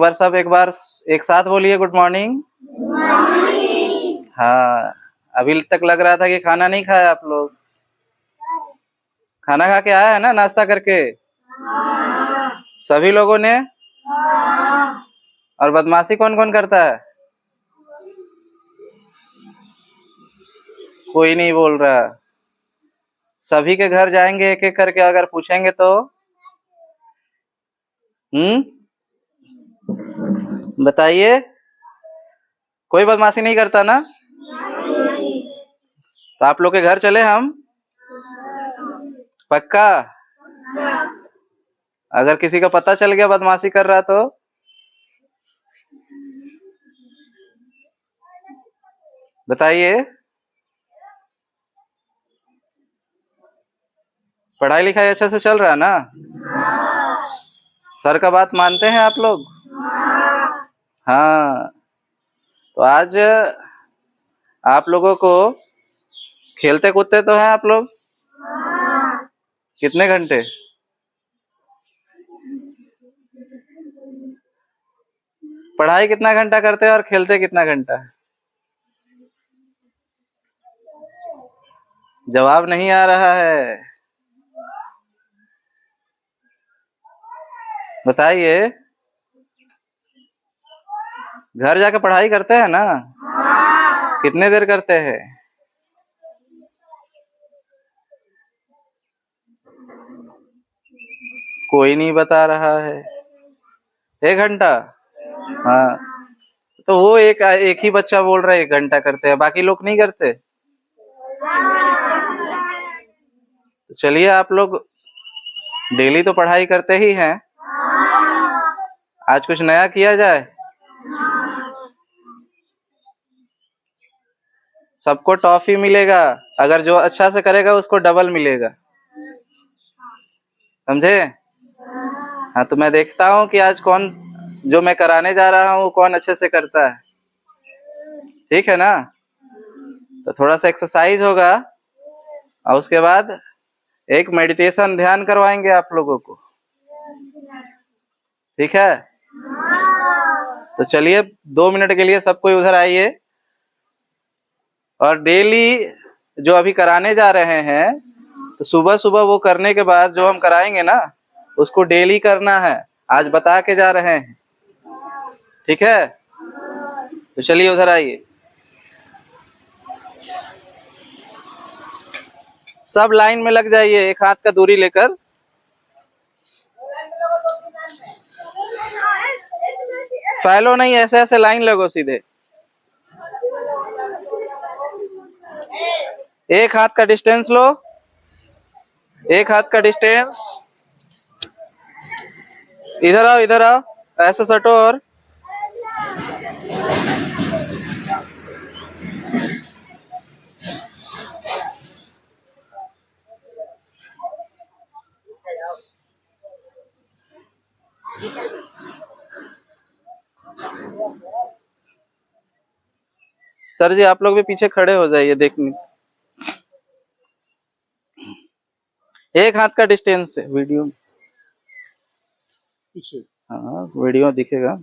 एक बार एक साथ बोलिए गुड मॉर्निंग। हाँ, अभी तक लग रहा था कि खाना नहीं खाया आप लोग। खाना खा के आया है ना, नाश्ता करके? सभी लोगों ने? और बदमाशी कौन कौन करता है? कोई नहीं बोल रहा। सभी के घर जाएंगे एक एक करके, अगर पूछेंगे तो? बताइए, कोई बदमाशी नहीं करता ना? तो आप लोग के घर चले हम? पक्का? अगर किसी का पता चल गया बदमाशी कर रहा तो? बताइए। पढ़ाई लिखाई अच्छे से चल रहा है ना? सर का बात मानते हैं आप लोग? हाँ। तो आज आप लोगों को खेलते कूदते तो हैं आप लोग? कितने घंटे? पढ़ाई कितना घंटा करते हैं और खेलते कितना घंटा? जवाब नहीं आ रहा है, बताइए। घर जाके पढ़ाई करते हैं ना? कितने देर करते हैं? कोई नहीं बता रहा है। 1 घंटा? हाँ। तो वो एक ही बच्चा बोल रहा है 1 घंटा करते हैं, बाकी लोग नहीं करते? तो चलिए, आप लोग डेली तो पढ़ाई करते ही हैं, आज कुछ नया किया जाए। सबको टॉफी मिलेगा, अगर जो अच्छा से करेगा उसको डबल मिलेगा, समझे? हाँ, तो मैं देखता हूँ कि आज कौन, जो मैं कराने जा रहा हूँ कौन अच्छे से करता है। ठीक है ना? तो थोड़ा सा एक्सरसाइज होगा और उसके बाद एक मेडिटेशन ध्यान करवाएंगे आप लोगों को। ठीक है? तो चलिए 2 मिनट के लिए सब कोई उधर आइए, और डेली जो अभी कराने जा रहे हैं, तो सुबह सुबह वो करने के बाद जो हम कराएंगे ना, उसको डेली करना है। आज बता के जा रहे हैं, ठीक है? तो चलिए उधर आइए, सब लाइन में लग जाइए, एक हाथ का दूरी लेकर। फैलो नहीं, ऐसे ऐसे लाइन लगो सीधे, एक हाथ का डिस्टेंस लो, एक हाथ का डिस्टेंस। इधर आओ, इधर आओ, ऐसे सटो। और सर जी, आप लोग भी पीछे खड़े हो जाइए देखने, एक हाथ का डिस्टेंस से। वीडियो पीछे, हाँ वीडियो दिखेगा।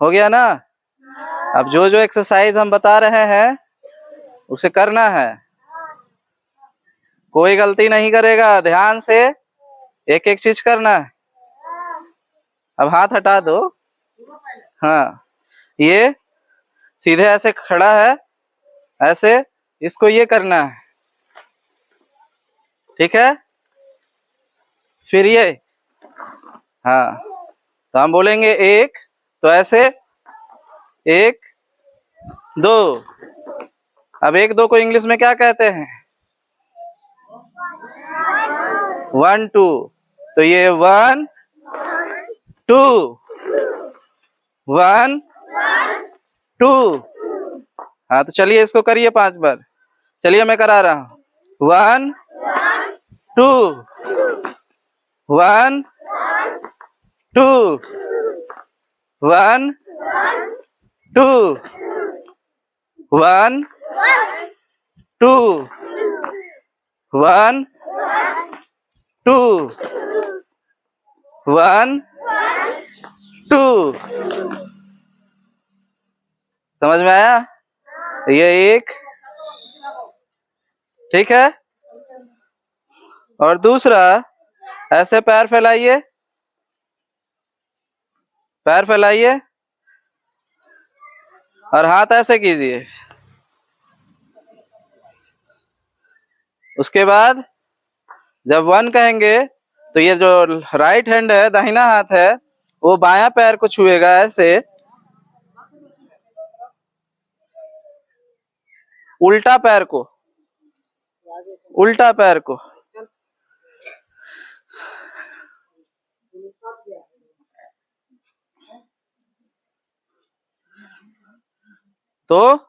हो गया ना? अब जो जो एक्सरसाइज हम बता रहे हैं उसे करना है, कोई गलती नहीं करेगा, ध्यान से एक एक चीज करना है। अब हाथ हटा दो। हाँ, ये सीधे ऐसे खड़ा है, ऐसे इसको ये करना है, ठीक है? फिर ये, हाँ, तो हम बोलेंगे एक, तो ऐसे 1 2। अब 1 2 को इंग्लिश में क्या कहते हैं? 1 2। तो ये 1 2 1 2। हाँ, तो चलिए इसको करिए 5 बार। चलिए मैं करा रहा हूँ। 1 2 1 2 1 2 1 2 1 2 1 2। समझ में आया? ये एक, ठीक है। और दूसरा, ऐसे पैर फैलाइए, पैर फैलाइए और हाथ ऐसे कीजिए। उसके बाद जब 1 कहेंगे तो ये जो राइट हैंड है, दाहिना हाथ है, वो बायां पैर को छुएगा ऐसे, उल्टा पैर को, उल्टा पैर को। तो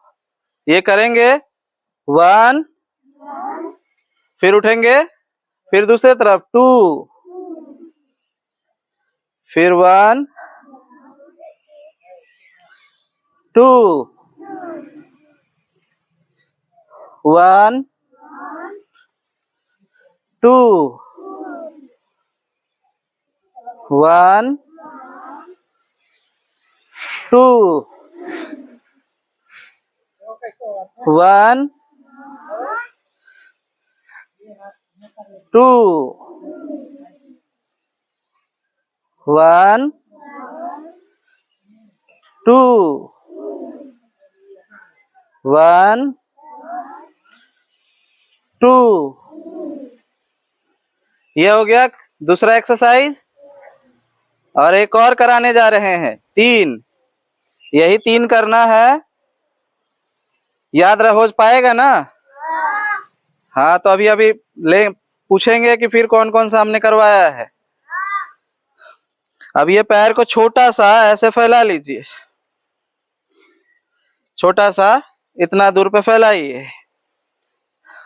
ये करेंगे 1, फिर उठेंगे, फिर दूसरे तरफ 2, फिर 1 2 1 2 1 2 1 2 1 2 1 2। ये हो गया दूसरा एक्सरसाइज। और एक और कराने जा रहे हैं, 3। यही 3 करना है। याद हो पाएगा ना? हाँ, तो अभी अभी ले पूछेंगे कि फिर कौन कौन सा हमने करवाया है। अब ये पैर को छोटा सा ऐसे फैला लीजिए, छोटा सा इतना दूर पे फैलाइए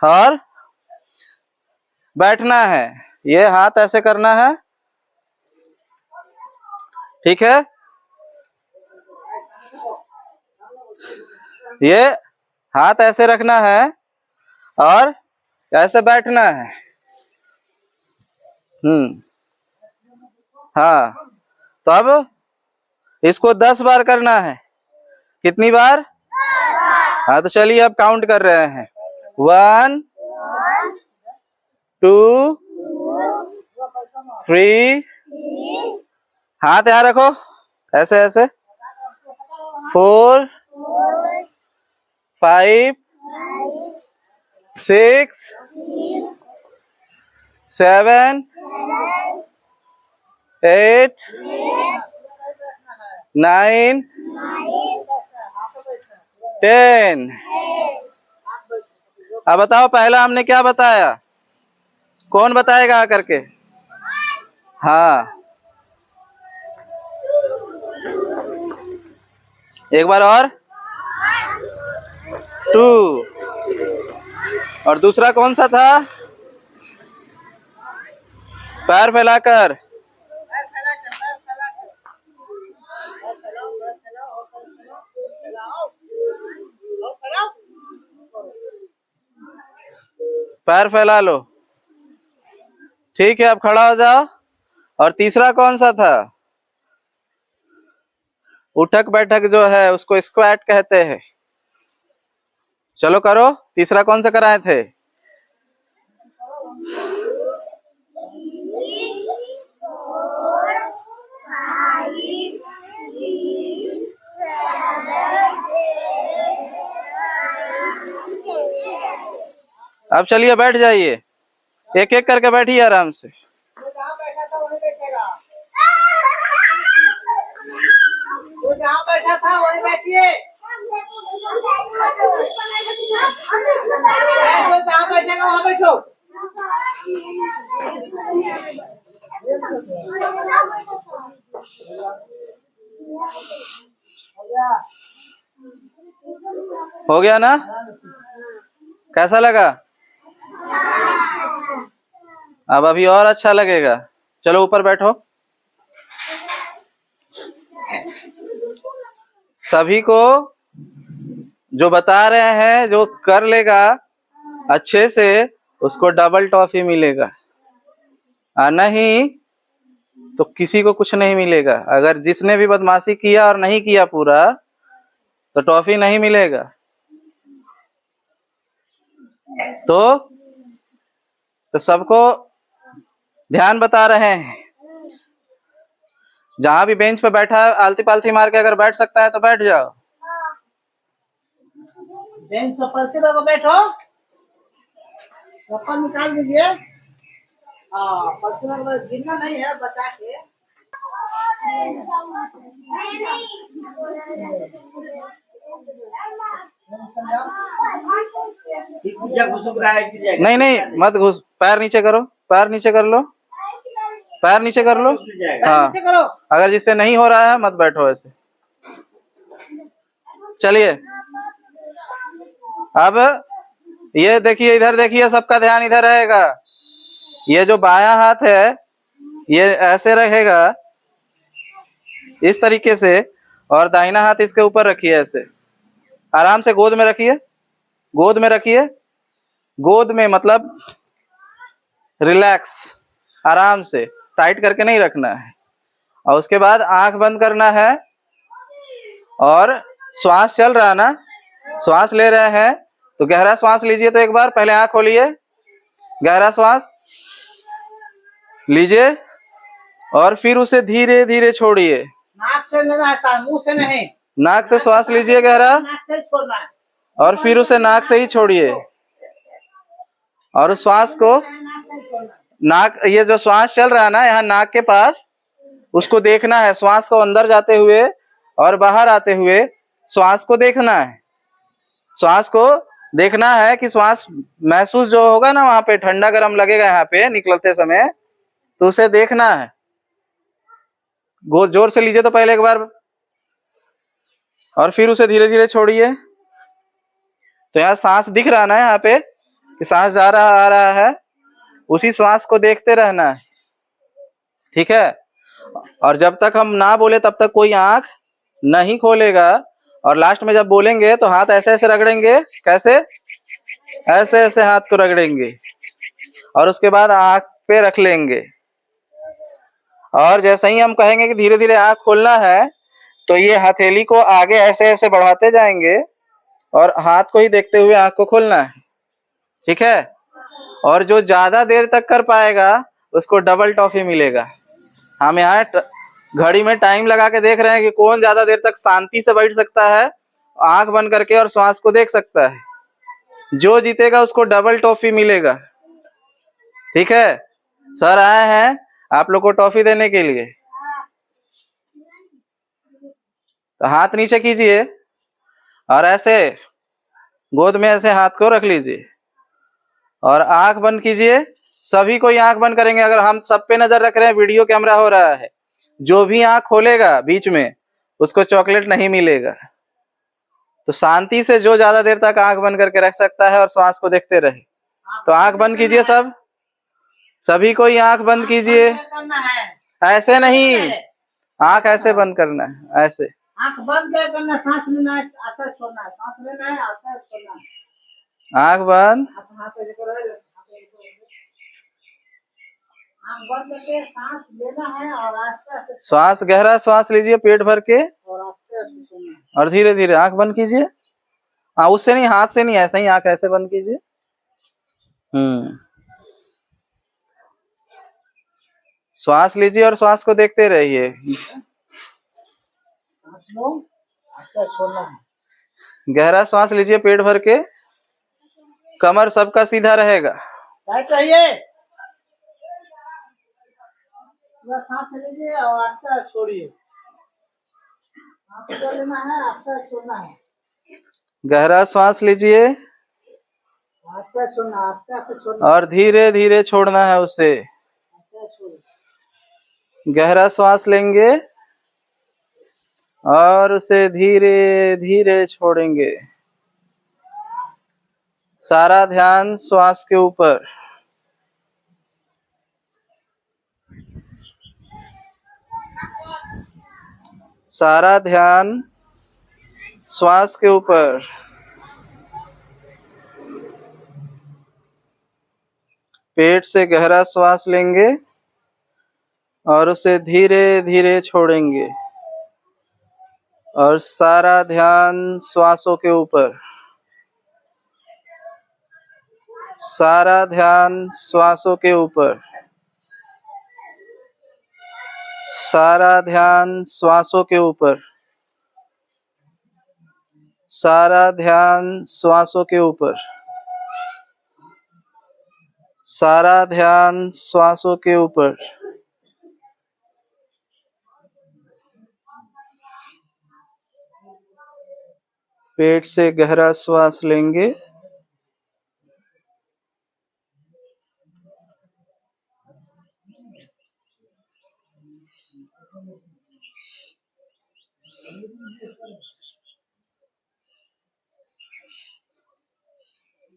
और बैठना है। ये हाथ ऐसे करना है, ठीक है। ये हाथ ऐसे रखना है और ऐसे बैठना है। हाँ, तो अब इसको 10 बार करना है। कितनी बार? हाँ, तो चलिए अब काउंट कर रहे हैं। 1 2 3, हाथ यहाँ रखो ऐसे ऐसे, 4 5 6 7 8 9 10। अब बताओ पहला हमने क्या बताया? कौन बताएगा आकर के? हाँ, एक बार और। 2। और दूसरा कौन सा था? पैर फैलाकर। पैर फैला लो, ठीक है। अब खड़ा हो जाओ। और तीसरा कौन सा था? उठक बैठक जो है उसको स्क्वाट कहते हैं। चलो करो। तीसरा कौन सा कराए थे? अब चलिए बैठ जाइए, एक एक करके बैठिए आराम से। जहाँ बैठा था वहीं बैठिए। जहाँ बैठेगा वहाँ बैठो। हो गया ना? कैसा लगा? अब अभी और अच्छा लगेगा। चलो ऊपर बैठो। सभी को जो बता रहे हैं, जो कर लेगा अच्छे से, उसको डबल टॉफी मिलेगा, और नहीं तो किसी को कुछ नहीं मिलेगा। अगर जिसने भी बदमाशी किया और नहीं किया पूरा, तो टॉफी नहीं मिलेगा। तो सबको ध्यान बता रहे हैं। जहां भी बेंच पे बैठा है, आलती पालती मार के अगर बैठ सकता है तो बैठ जाओ। बेंच पर पलटी लगा बैठो, चप्पल निकाल दीजिए। हाँ, पलटी लगा गिरना नहीं है, बचा के। नहीं नहीं, मत घुस। पैर नीचे करो, पैर नीचे कर लो, पैर नीचे कर लो। हाँ, करो। अगर जिससे नहीं हो रहा है मत बैठो ऐसे। चलिए, अब ये देखिए, इधर देखिए, सबका ध्यान इधर रहेगा। ये जो बायां हाथ है ये ऐसे रहेगा, इस तरीके से, और दाहिना हाथ इसके ऊपर रखिए ऐसे। आराम से गोद में रखिए, गोद में रखिए। गोद में मतलब रिलैक्स, आराम से, टाइट करके नहीं रखना है। और उसके बाद आंख बंद करना है, और श्वास चल रहा है ना, श्वास ले रहे हैं तो गहरा श्वास लीजिए। तो एक बार पहले आंख खोलिए, गहरा श्वास लीजिए, और फिर उसे धीरे धीरे छोड़िए। नाक से लेना है, मुंह से नहीं। नाक से श्वास लीजिए गहरा, नाक से छोड़ना है, और फिर उसे नाक से ही छोड़िए। और उस श्वास को नाक, ये जो श्वास चल रहा है ना यहाँ नाक के पास, उसको देखना है। श्वास को अंदर जाते हुए और बाहर आते हुए श्वास को देखना है। श्वास को देखना है कि श्वास महसूस जो होगा ना, वहां पे ठंडा गर्म लगेगा यहाँ पे निकलते समय, तो उसे देखना है। जोर से लीजिए तो पहले एक बार, और फिर उसे धीरे धीरे छोड़िए। तो यहाँ सांस दिख रहा है ना, यहाँ पे कि सांस जा रहा आ रहा है, उसी श्वास को देखते रहना है, ठीक है। और जब तक हम ना बोले तब तक कोई आंख नहीं खोलेगा। और लास्ट में जब बोलेंगे तो हाथ ऐसे ऐसे रगड़ेंगे। कैसे? ऐसे ऐसे हाथ को रगड़ेंगे, और उसके बाद आंख पे रख लेंगे। और जैसे ही हम कहेंगे कि धीरे धीरे आंख खोलना है, तो ये हथेली को आगे ऐसे ऐसे बढ़ाते जाएंगे, और हाथ को ही देखते हुए आंख को खोलना है, ठीक है। और जो ज्यादा देर तक कर पाएगा उसको डबल टॉफी मिलेगा। हम यहाँ घड़ी में टाइम लगा के देख रहे हैं कि कौन ज्यादा देर तक शांति से बैठ सकता है, आंख बंद करके, और श्वास को देख सकता है। जो जीतेगा उसको डबल टॉफी मिलेगा, ठीक है। सर आए हैं आप लोग को टॉफी देने के लिए। तो हाथ नीचे कीजिए, और ऐसे गोद में ऐसे हाथ को रख लीजिए, और आंख बंद कीजिए। सभी कोई आंख बंद करेंगे। अगर हम सब पे नजर रख रहे हैं, वीडियो कैमरा हो रहा है, जो भी आंख खोलेगा बीच में उसको चॉकलेट नहीं मिलेगा। तो शांति से जो ज्यादा देर तक आंख बंद करके रख सकता है और श्वास को देखते रहे। तो आंख बंद कीजिए सब, सभी कोई आंख बंद कीजिए। ऐसे नहीं, आंख ऐसे बंद करना है, ऐसे आंख बंद क्या करना, सांस लेना है, आस्ते छोड़ना है, सांस लेना है, आस्ते छोड़ना है। आंख बंद, आंख बंद करके सांस लेना है, और आस्ते श्वास, गहरा श्वास लीजिए पेट भर के, और आस्ते छोड़ना है। और धीरे धीरे आंख बंद कीजिए। हाँ, उससे नहीं, हाथ से नहीं, ऐसे ही आंख ऐसे बंद कीजिए। श्वास लीजिए और श्वास को देखते रहिए। छोड़ना है। गहरा श्वास लीजिए पेट भर के, कमर सबका सीधा रहेगा। चाहिए, सांस लीजिए और आस्ते छोड़िए। आपको लेना है, आस्ते छोड़ना है। गहरा श्वास लीजिए, आस्ते छोड़ना, आस्ते छोड़ना, और धीरे धीरे छोड़ना है उसे। गहरा श्वास लेंगे और उसे धीरे धीरे छोड़ेंगे। सारा ध्यान श्वास के ऊपर। सारा ध्यान श्वास के ऊपर, पेट से गहरा श्वास लेंगे और उसे धीरे धीरे छोड़ेंगे और सारा ध्यान श्वासों के ऊपर, सारा ध्यान श्वासों के ऊपर, सारा ध्यान श्वासों के ऊपर, सारा ध्यान श्वासों के ऊपर, सारा ध्यान श्वासों के ऊपर, पेट से गहरा श्वास लेंगे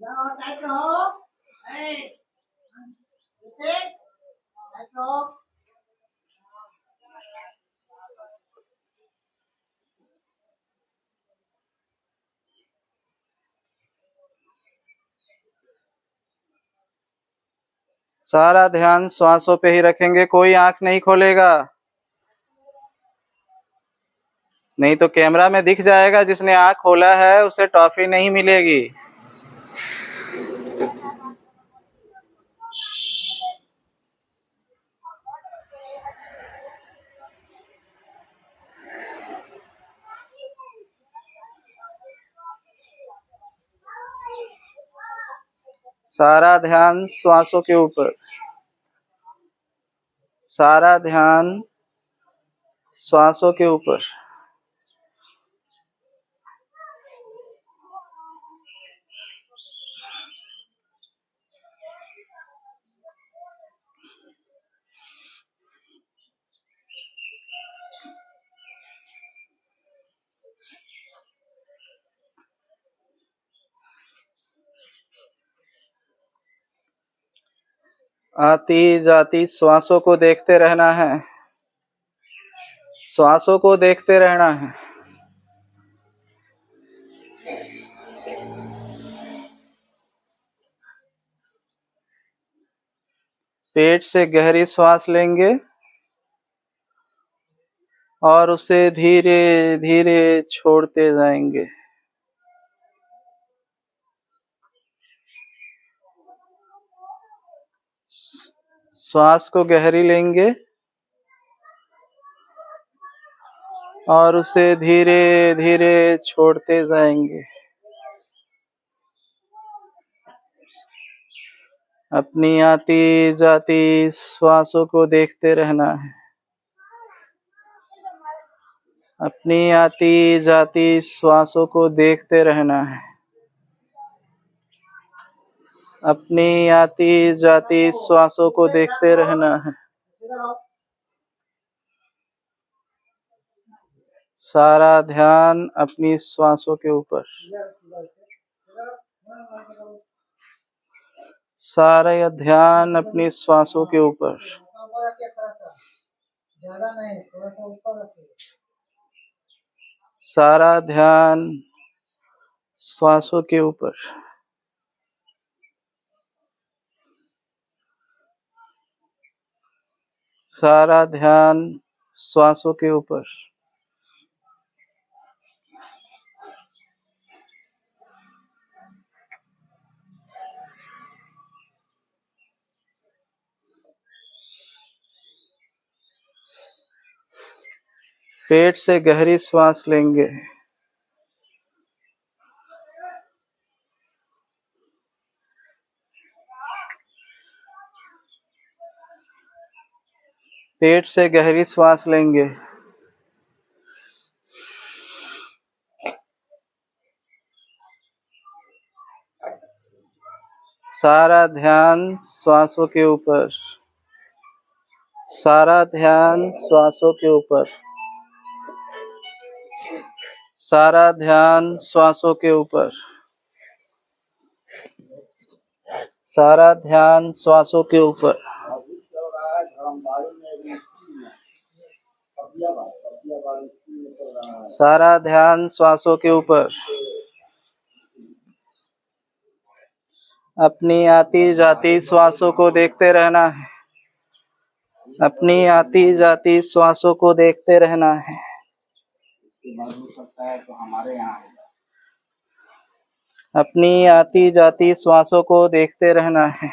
जाओ टाइट रहो। ए, नीचे, टाइट रहो। सारा ध्यान श्वासों पे ही रखेंगे, कोई आंख नहीं खोलेगा, नहीं तो कैमरा में दिख जाएगा जिसने आंख खोला है उसे टॉफी नहीं मिलेगी। सारा ध्यान श्वासों के ऊपर, सारा ध्यान श्वासों के ऊपर, आती जाती श्वासों को देखते रहना है, श्वासों को देखते रहना है। पेट से गहरी श्वास लेंगे और उसे धीरे धीरे छोड़ते जाएंगे। श्वास को गहरी लेंगे और उसे धीरे धीरे छोड़ते जाएंगे। अपनी आती जाती श्वासों को देखते रहना है, अपनी आती जाती श्वासों को देखते रहना है, अपनी आती जाती श्वासों को देखते रहना है। सारा ध्यान अपनी श्वासों के ऊपर, सारा ध्यान अपनी श्वासों के ऊपर, ज्यादा नहीं, थोड़ा सा ऊपर रखिए। सारा ध्यान श्वासों के ऊपर, सारा ध्यान श्वासों के ऊपर। पेट से गहरी श्वास लेंगे, पेट से गहरी श्वास लेंगे, सारा ध्यान श्वासों के ऊपर, सारा ध्यान श्वासों के ऊपर, सारा ध्यान श्वासों के ऊपर, सारा ध्यान श्वासों के ऊपर। सारा ध्यान श्वासों के ऊपर। अपनी आती जाती श्वासों को देखते रहना है। अपनी आती जाती श्वासों को देखते रहना है। अपनी आती जाती श्वासों को देखते रहना है।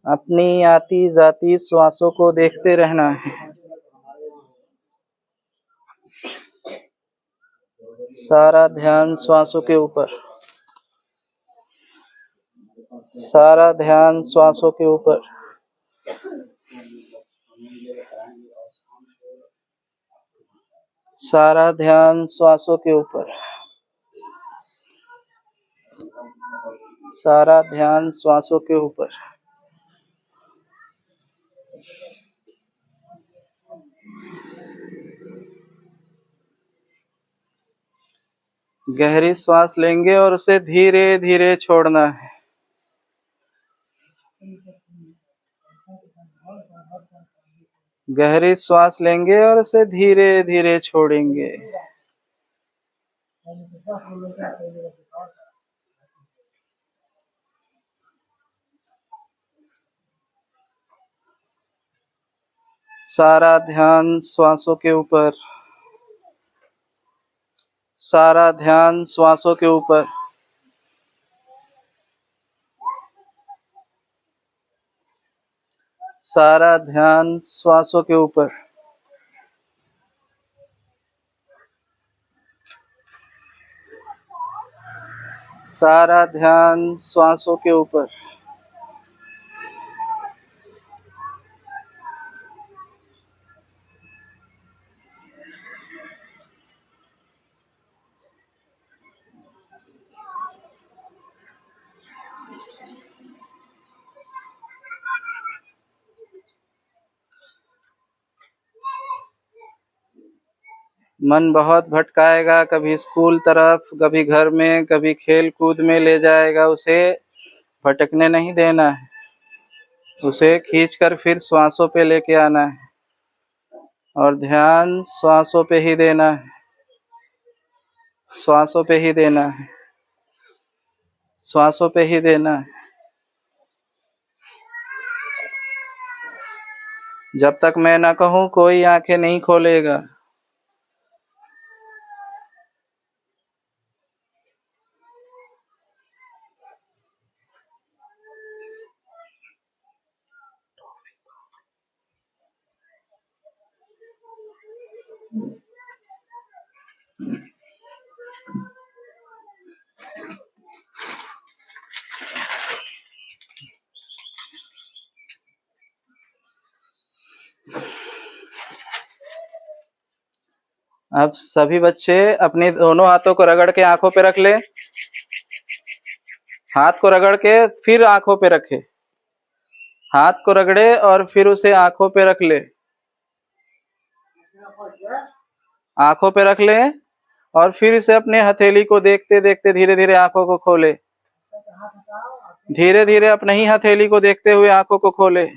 अपनी आती जाती श्वासों को देखते रहना है। सारा ध्यान श्वासों के ऊपर। सारा ध्यान श्वासों के ऊपर। सारा ध्यान श्वासों के ऊपर। सारा ध्यान श्वासों के ऊपर। गहरी श्वास लेंगे और उसे धीरे धीरे छोड़ना है। गहरी श्वास लेंगे और उसे धीरे धीरे छोड़ेंगे। सारा ध्यान श्वासों के ऊपर। सारा ध्यान श्वासों के ऊपर। सारा ध्यान श्वासों के ऊपर। सारा ध्यान श्वासों के ऊपर। मन बहुत भटकाएगा, कभी स्कूल तरफ, कभी घर में, कभी खेल कूद में ले जाएगा। उसे भटकने नहीं देना है। उसे खींचकर फिर श्वासों पे लेके आना है और ध्यान श्वासों पे ही देना है। श्वासों पे ही देना है। श्वासों पे ही देना है। जब तक मैं ना कहूँ कोई आंखें नहीं खोलेगा। अब सभी बच्चे अपने दोनों हाथों को रगड़ के आंखों पे रख ले। हाथ को रगड़ के फिर आंखों पे रखे। हाथ को रगड़े और फिर उसे आंखों पे रख ले। आंखों पे रख ले और फिर इसे अपने हथेली को देखते देखते धीरे धीरे आंखों को खोले। धीरे धीरे अपने ही हथेली को देखते हुए आंखों को खोले।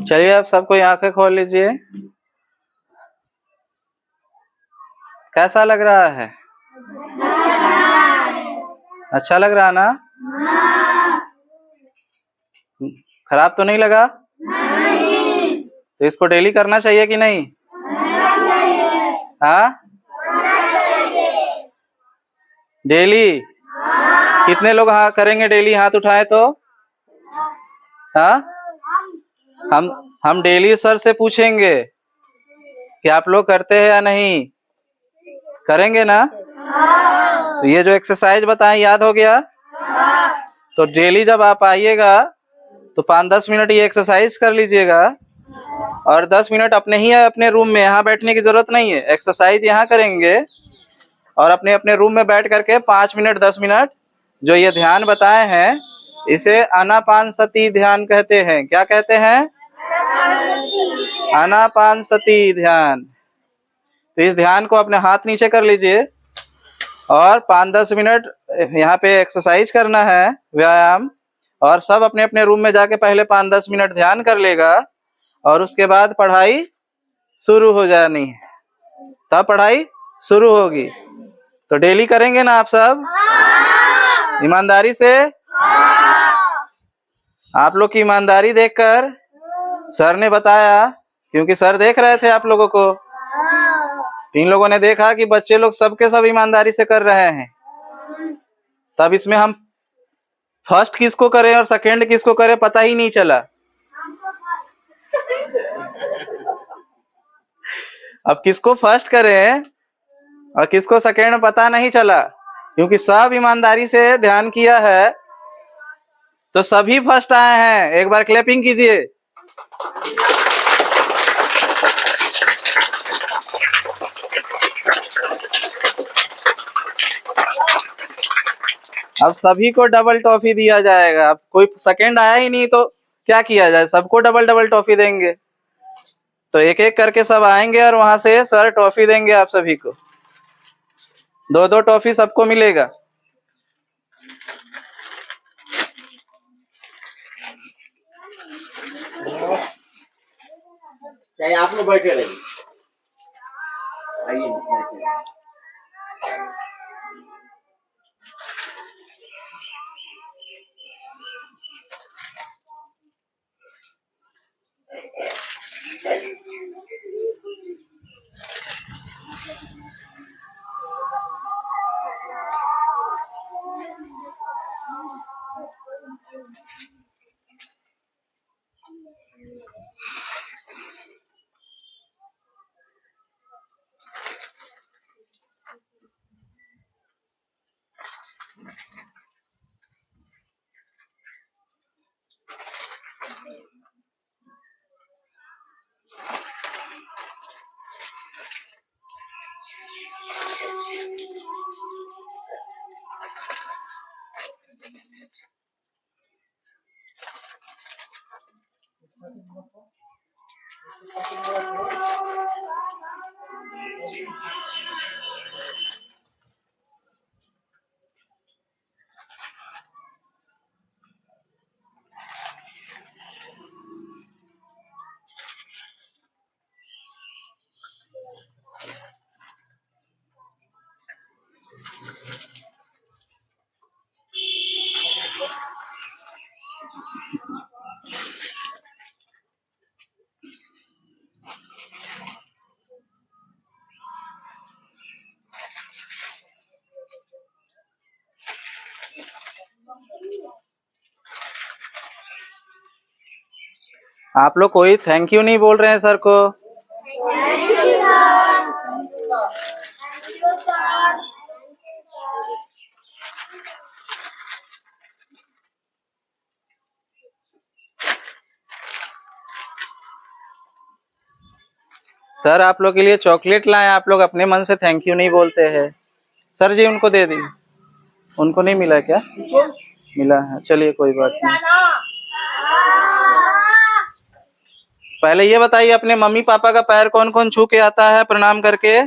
चलिए अब सब कोई आंखें खोल लीजिए। कैसा लग रहा है? अच्छा लग रहा ना? खराब तो नहीं लगा? नहीं। तो इसको डेली करना चाहिए कि नहीं? हाँ? डेली? कितने लोग हाँ करेंगे डेली? हाथ उठाए तो? हाँ? हम डेली सर से पूछेंगे कि आप लोग करते हैं या नहीं। करेंगे ना? तो ये जो एक्सरसाइज बताएं याद हो गया? तो डेली जब आप आइएगा तो 5-10 मिनट ये एक्सरसाइज कर लीजिएगा और 10 मिनट अपने ही अपने रूम में, यहाँ बैठने की जरूरत नहीं है, एक्सरसाइज यहाँ करेंगे और अपने अपने रूम में बैठ करके 5 मिनट 10 मिनट जो ये ध्यान बताए हैं इसे आनापानसति ध्यान कहते हैं। क्या कहते हैं? आनापानसति ध्यान। तो इस ध्यान को अपने हाथ नीचे कर लीजिए और 5-10 मिनट यहाँ पे एक्सरसाइज करना है, व्यायाम, और सब अपने अपने रूम में जाके पहले 5-10 मिनट ध्यान कर लेगा और उसके बाद पढ़ाई शुरू हो जानी है, तब पढ़ाई शुरू होगी। तो डेली करेंगे ना आप सब? ईमानदारी से? आप लोग की ईमानदारी देखकर सर ने बताया, क्योंकि सर देख रहे थे आप लोगों को, इन लोगों ने देखा कि बच्चे लोग सबके सब ईमानदारी से कर रहे हैं, तब इसमें हम फर्स्ट किसको करें और सेकंड किसको करें पता ही नहीं चला। अब किसको फर्स्ट करें और किसको सेकंड पता नहीं चला, क्योंकि सब ईमानदारी से ध्यान किया है तो सभी फर्स्ट आए हैं। एक बार क्लैपिंग कीजिए। अब सभी को डबल टॉफी दिया जाएगा। अब कोई सेकंड आया ही नहीं तो क्या किया जाए, सबको डबल डबल टॉफी देंगे। तो एक एक करके सब आएंगे और वहां से सर टॉफी देंगे आप सभी को, 2-2 टॉफी सबको मिलेगा। चाहे आप लोग बैठे रहिए, आइए बैठिए। आप लोग कोई थैंक यू नहीं बोल रहे हैं सर को। सर आप लोग के लिए चॉकलेट लाए, आप लोग अपने मन से थैंक यू नहीं बोलते हैं। सर जी उनको दे दी, उनको नहीं मिला क्या? मिला है, चलिए कोई बात नहीं। पहले ये बताइए अपने मम्मी पापा का पैर कौन कौन छू के आता है प्रणाम करके?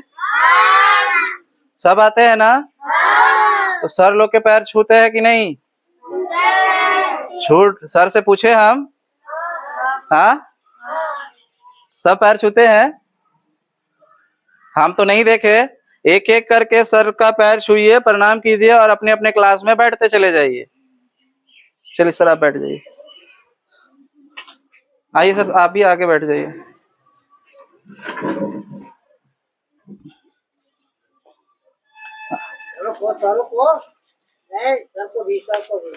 सब आते हैं ना? तो सर लोग के पैर छूते हैं कि नहीं? छूट सर से पूछे हम? हाँ, सब पैर छूते हैं? हम तो नहीं देखे। एक एक करके सर का पैर छूइए, प्रणाम कीजिए और अपने अपने क्लास में बैठते चले जाइए। चलिए सर आप बैठ जाइए। आइए सर आप भी आगे बैठ जाइए। सर को नहीं, सर को भी, सर को भी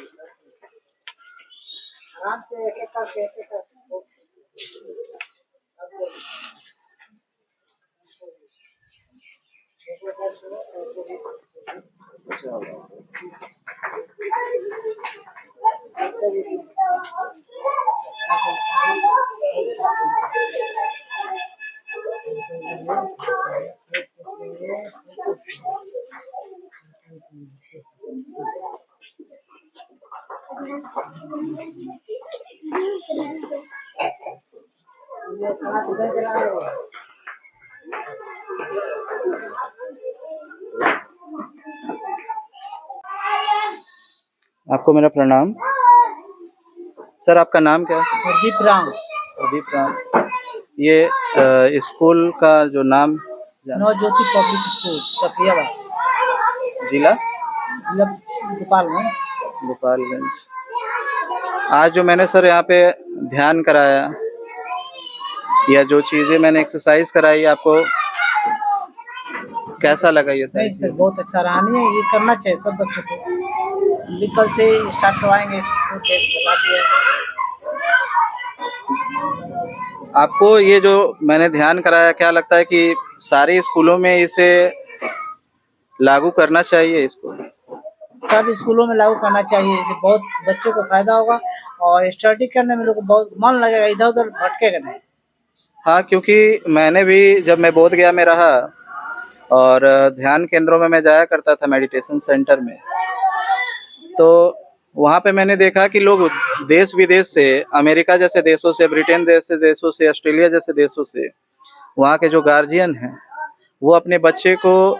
आराम से एक एक करके आपको मेरा प्रणाम। सर आपका नाम क्या है? प्रदीप राम, प्रदीप राम। ये स्कूल का जो नाम नवज्योति पब्लिक स्कूल सफियाबाद, जिला जिला गोपालगंज। गोपालगंज। आज जो मैंने सर यहाँ पे ध्यान कराया या जो चीजें मैंने एक्सरसाइज कराई, आपको कैसा लगा ये नहीं सर? सर, बहुत अच्छा सराहनीय है, ये करना चाहिए सब बच्चों को। हम भी कल से स्टार्ट करवाएंगे इसको, टेस्ट बता दिया। आपको ये जो मैंने ध्यान कराया, क्या लगता है कि सारे स्कूलों में इसे लागू करना चाहिए इसको? सब स्कूलों में लागू करना चाहिए, इससे बहुत बच्चों को फायदा होगा और स्टडी करने में लोग को बहुत मन लगेगा, इधर उधर भटकेगा नहीं। हाँ, क्योंकि मैंने भी जब मैं बोध गया में रहा और ध्यान केंद्रों में मैं जाया करता था मेडिटेशन सेंटर में, तो वहाँ पे मैंने देखा कि लोग देश विदेश से, अमेरिका जैसे देशों से, ब्रिटेन जैसे देशों से, ऑस्ट्रेलिया जैसे देशों से, वहाँ के जो गार्जियन हैं वो अपने बच्चे को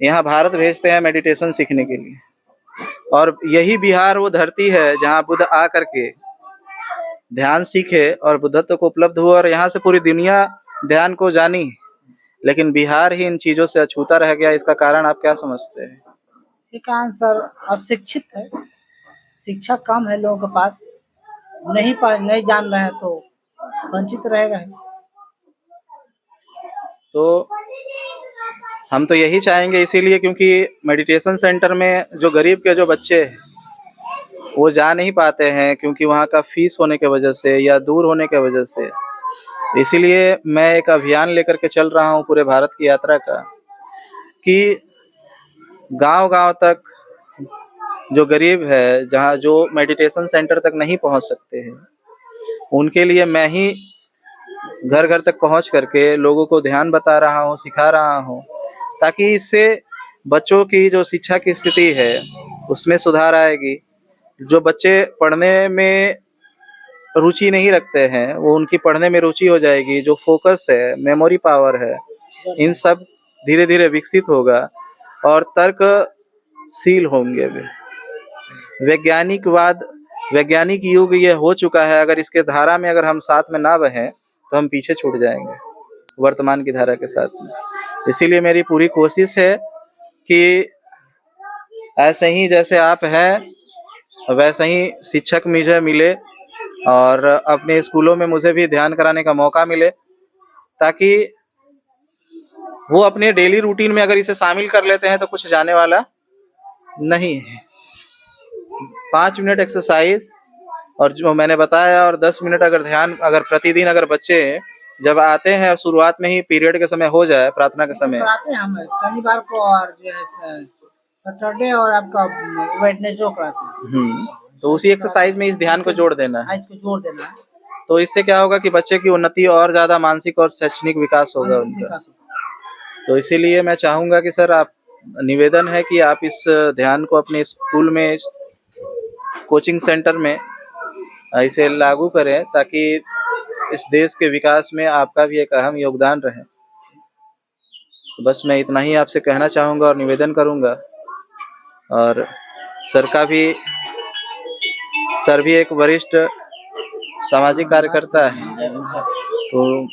यहाँ भारत भेजते हैं मेडिटेशन सीखने के लिए। और यही बिहार वो धरती है जहाँ बुद्ध आ करके ध्यान सीखे और बुद्धत्व को उपलब्ध हुआ और यहाँ से पूरी दुनिया ध्यान को जानी। लेकिन बिहार ही इन चीजों से अछूता रह गया। इसका कारण आप क्या समझते हैं? इसका आंसर अशिक्षित है, शिक्षा कम है लोगों के पास, नहीं जान रहे हैं तो वंचित रहेगा ही। तो हम तो यही चाहेंगे, इसीलिए क्योंकि मेडिटेशन सेंटर में जो गरीब के जो बच्चे हैं वो जा नहीं पाते हैं, क्योंकि वहाँ का फीस होने के वजह से या दूर होने के वजह से। इसीलिए मैं एक अभियान लेकर के चल रहा हूँ पूरे भारत की यात्रा का, कि गांव-गांव तक जो गरीब है, जहाँ जो मेडिटेशन सेंटर तक नहीं पहुँच सकते हैं, उनके लिए मैं ही घर-घर तक पहुँच करके लोगों को ध्यान बता रहा हूँ, सिखा रहा हूँ, ताकि इससे बच्चों की जो शिक्षा की स्थिति है उसमें सुधार आएगी। जो बच्चे पढ़ने में रुचि नहीं रखते हैं, वो उनकी पढ़ने में रुचि हो जाएगी। जो फोकस है, मेमोरी पावर है, इन सब धीरे-धीरे विकसित होगा और तर्कशील होंगे वे। वैज्ञानिक युग ये हो चुका है। अगर इसके धारा में अगर हम साथ में ना बहें तो हम पीछे छूट जाएंगे वर्तमान की धारा के साथ में। इसीलिए मेरी पूरी कोशिश है कि ऐसे ही जैसे आप हैं वैसे ही शिक्षक मुझे मिले और अपने स्कूलों में मुझे भी ध्यान कराने का मौका मिले, ताकि वो अपने डेली रूटीन में अगर इसे शामिल कर लेते हैं तो कुछ जाने वाला नहीं है। 5 मिनट एक्सरसाइज और जो मैंने बताया, और 10 मिनट अगर ध्यान, अगर प्रतिदिन अगर बच्चे जब आते हैं शुरुआत में ही पीरियड के समय हो जाए, प्रार्थना के समय कराते हैं हम शनिवार को और जो है सैटरडे और आपका वेडनेसडे को कराते हैं। तो उसी एक्सरसाइज में इस ध्यान को जोड़ देना है। इसको जोड़ देना है, तो इससे क्या होगा कि बच्चे की उन्नति और ज्यादा मानसिक और शैक्षणिक विकास होगा उनका। तो इसीलिए मैं चाहूंगा कि सर, आप निवेदन है कि आप इस ध्यान को अपने स्कूल में, कोचिंग सेंटर में इसे लागू करें, ताकि इस देश के विकास में आपका भी एक अहम योगदान रहे। तो बस मैं इतना ही आपसे कहना चाहूँगा और निवेदन करूँगा। और सर भी एक वरिष्ठ सामाजिक कार्यकर्ता है, तो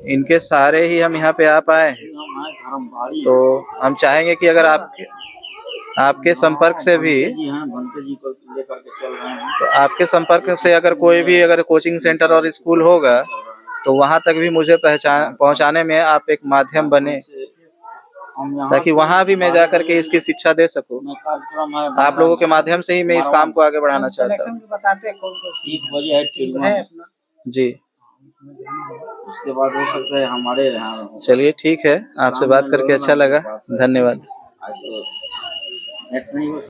इनके सहारे ही हम यहाँ पे आ पाए हैं। तो हम चाहेंगे कि अगर आपके संपर्क से भी, तो आपके संपर्क से अगर कोई भी अगर कोचिंग सेंटर और स्कूल होगा तो वहाँ तक भी मुझे पहुँचाने में आप एक माध्यम बने, ताकि वहाँ भी मैं जाकर के इसकी शिक्षा दे सकूँ। आप लोगों के माध्यम से ही मैं इस काम को आगे बढ़ाना चाहता हूँ। जी, उसके बाद हो सकता है हमारे यहाँ। चलिए ठीक है, आपसे बात करके अच्छा लगा, धन्यवाद। नेट नहीं हो